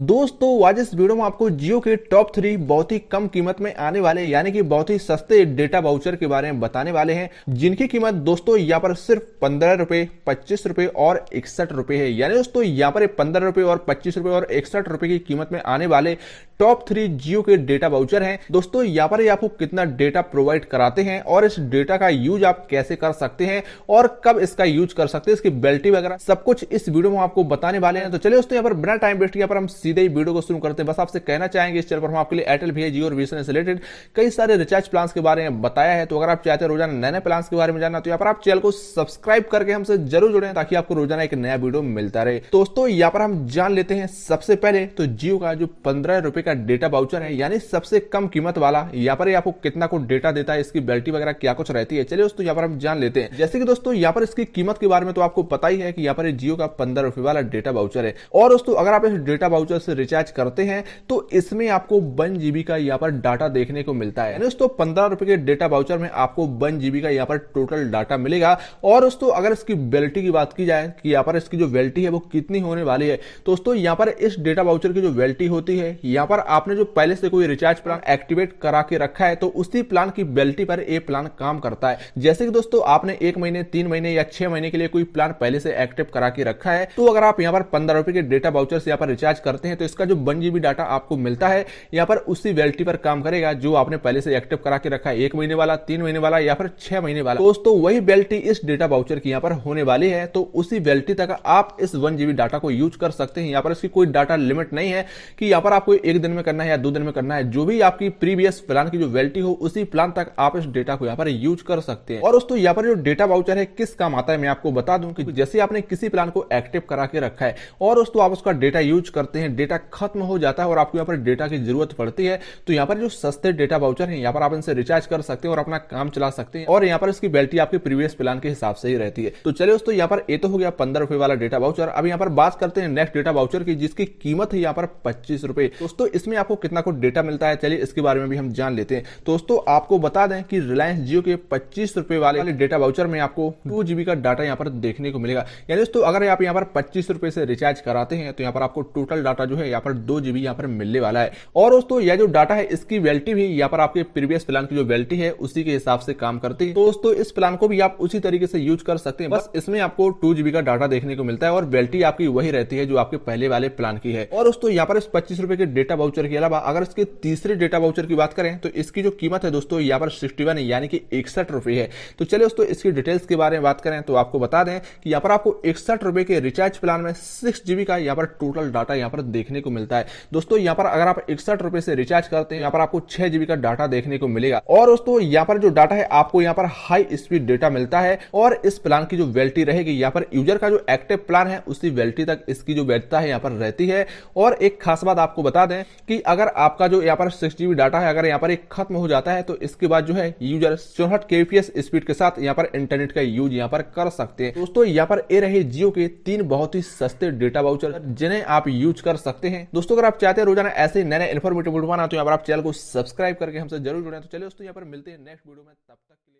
दोस्तों आज इस वीडियो में आपको जियो के टॉप 3 बहुत ही कम कीमत में आने वाले यानी कि बहुत ही सस्ते डेटा वाउचर के बारे में बताने वाले हैं, जिनकी कीमत दोस्तों यहाँ पर सिर्फ 15 रुपए, 25 रुपए और 61 रुपए है। यानी दोस्तों यहाँ पर 15 रुपए और 25 रुपए और 61 रुपए की कीमत में आने वाले टॉप 3 जियो के डेटा वाउचर हैं। दोस्तों यहाँ पर आपको कितना डेटा प्रोवाइड कराते हैं और इस डेटा का यूज आप कैसे कर सकते हैं और कब इसका यूज कर सकते हैं, इसकी वैलिडिटी वगैरह सब कुछ इस वीडियो में आपको बताने वाले हैं। तो चलिए दोस्तों यहाँ पर बिना टाइम वेस्ट किए हम सीधे ही वीडियो को शुरू करते हैं। बस आपसे कहना चाहेंगे इस चैनल पर हम आपके लिए एयरटेल, वी, जियो और बीएसएनएल से रिलेटेड कई सारे रिचार्ज प्लान के बारे में बताया है। तो अगर आप चाहते हैं रोजाना नए नए प्लान के बारे में जानना तो यहाँ पर आप चैनल को सब्सक्राइब करके हमसे जरूर जुड़े ताकि आपको रोजाना एक नया वीडियो मिलता रहे। दोस्तों यहाँ पर हम जान लेते हैं सबसे पहले तो जियो का जो 15 रुपए का डेटा वाउचर है यानी सबसे कम कीमत वाला, यहाँ पर आपको कितना को डेटा देता है, इसकी वैलिडिटी वगैरह क्या कुछ रहती है। चलिए दोस्तों यहाँ पर हम जान लेते हैं। जैसे कि दोस्तों यहाँ पर इसकी कीमत के बारे में तो आपको पता ही है कि यहाँ पर जियो का 15 रुपए वाला डेटा वाउचर है। और दोस्तों अगर आप इस डेटा वाउचर से रिचार्ज करते हैं तो इसमें आपको 1 जीबी का यहाँ पर डाटा देखने को मिलता है। दोस्तों 15 रुपए के डेटा वाउचर में आपको 1 जीबी का यहाँ पर टोटल डाटा मिलेगा। और दोस्तों अगर इसकी वैलिडिटी की बात की जाए कि यहाँ पर इसकी जो वैलिडिटी है वो कितनी होने वाली है, दोस्तों यहाँ पर इस डेटा वाउचर की जो वैलिडिटी होती है, यहाँ पर आपने जो पहले से कोई रिचार्ज प्लान एक्टिवेट करा के रखा है तो उसी प्लान की वैलिडिटी पर ये प्लान काम करता है। जैसे कि दोस्तों आपने 1 महीने, 3 महीने या 6 महीने के लिए कोई प्लान पहले से एक्टिव करा के रखा है, तो अगर आप यहाँ पर 15 रुपए के डेटा वाउचर से यहाँ पर रिचार्ज करते हैं तो इसका जो 1 जीबी डाटा आपको मिलता है यहाँ पर उसी वैलिडिटी पर काम करेगा जो आपने पहले से एक्टिव करा के रखा है, 1 महीने वाला, 3 महीने वाला या फिर 6 महीने वाला। दोस्तों वही वैलिडिटी इस डेटा वाउचर की यहाँ पर होने वाली है, तो उसी वैलिडिटी तक आप इस 1 जीबी डाटा को यूज कर सकते हैं। यहाँ पर इसकी कोई डाटा लिमिट नहीं है कि यहाँ पर आपको 1 दिन में करना है या 2 दिन में करना है, जो भी आपकी प्रीवियस प्लान की जो वैलिडिटी हो उसी प्लान तक आप इस डेटा को यहाँ पर यूज कर सकते हैं। और दोस्तों यहाँ पर जो डेटा वाउचर है किस काम आता है मैं आपको बता दूं कि जैसे आपने किसी प्लान को एक्टिव करा के रखा है और दोस्तों आप उसका डेटा यूज करते हैं, डेटा खत्म हो जाता है और आपको यहाँ पर डेटा की जरूरत पड़ती है, तो यहाँ पर जो सस्ते डेटा वाउचर है यहाँ पर आप इनसे रिचार्ज कर सकते हैं और अपना काम चला सकते हैं। और यहाँ पर इसकी वैलिडिटी आपके प्रीवियस प्लान के हिसाब से ही रहती है। तो चलिए दोस्तों यहाँ पर ये तो हो गया 15 रुपए वाला डेटा वाउचर। अब यहाँ पर बात करते हैं नेक्स्ट डेटा वाउचर की, जिसकी कीमत है यहाँ पर 25 रुपए। दोस्तों इसमें आपको कितना को डेटा मिलता है, चलिए इसके बारे में भी हम जान लेते हैं। दोस्तों आपको बता दें कि रिलायंस जियो के 25 रुपए वाले डेटा वाउचर में आपको 2 जीबी का डाटा यहाँ पर देखने को मिलेगा। यानी दोस्तों अगर आप यहाँ पर 25 रुपए से रिचार्ज कराते हैं तो यहाँ पर आपको टोटल डाटा जो है यहाँ पर 2 जीबी यहाँ पर मिलने वाला है। और दोस्तों यह जो डाटा है इसकी वैलिडिटी भी यहाँ पर आपके प्रीवियस प्लान की जो वैलिडिटी है उसी के हिसाब से काम करती है। दोस्तों इस प्लान को भी आप उसी तरीके से यूज कर सकते हैं, बस इसमें आपको 2 जीबी का डाटा देखने को मिलता है और वैलिडिटी आपकी वही रहती है जो आपके पहले वाले प्लान की है। और दोस्तों यहाँ पर इस 25 रुपए के डेटा वाउचर के अलावा अगर इसके तीसरे डेटा वाउचर की बात करें तो इसकी जो कीमत है दोस्तों यहाँ पर 61 यानी कि 61 रुपए है। तो चलिए दोस्तों इसकी डिटेल्स के बारे में बात करें तो आपको बता दें कि यहाँ पर आपको 61 रुपए के रिचार्ज प्लान में 6 जीबी का यहाँ पर टोटल डाटा यहाँ पर देखने को मिलता है। दोस्तों यहाँ पर अगर आप 61 रुपए से रिचार्ज करते हैं यहाँ पर आपको 6 जीबी का डाटा देखने को मिलेगा। और दोस्तों यहाँ पर जो डाटा है आपको यहाँ पर हाई स्पीड डेटा मिलता है और इस प्लान की जो वैलिडिटी रहेगी यहाँ पर यूजर का जो एक्टिव प्लान है उसी वैलिडिटी तक इसकी जो वैलिडिटी है यहाँ पर रहती है। और एक खास बात आपको बता दें कि अगर आपका जो यहाँ पर 6 जीबी डाटा है अगर यहाँ पर एक खत्म हो जाता है तो इसके बाद जो है यूजर 64 kbps स्पीड के साथ यहाँ पर इंटरनेट का यूज यहाँ पर कर सकते हैं। दोस्तों यहाँ पर ये रहे जियो के 3 बहुत ही सस्ते डेटा वाउचर जिन्हें आप यूज कर सकते हैं। दोस्तों अगर आप चाहते हैं रोजाना ऐसे नए इन्फॉर्मेटिव वीडियो बनाना तो यहाँ पर आप चैनल को सब्सक्राइब करके हमसे जरूर जुड़े। तो चलिए दोस्तों यहाँ पर मिलते हैं नेक्स्ट वीडियो में, तब तक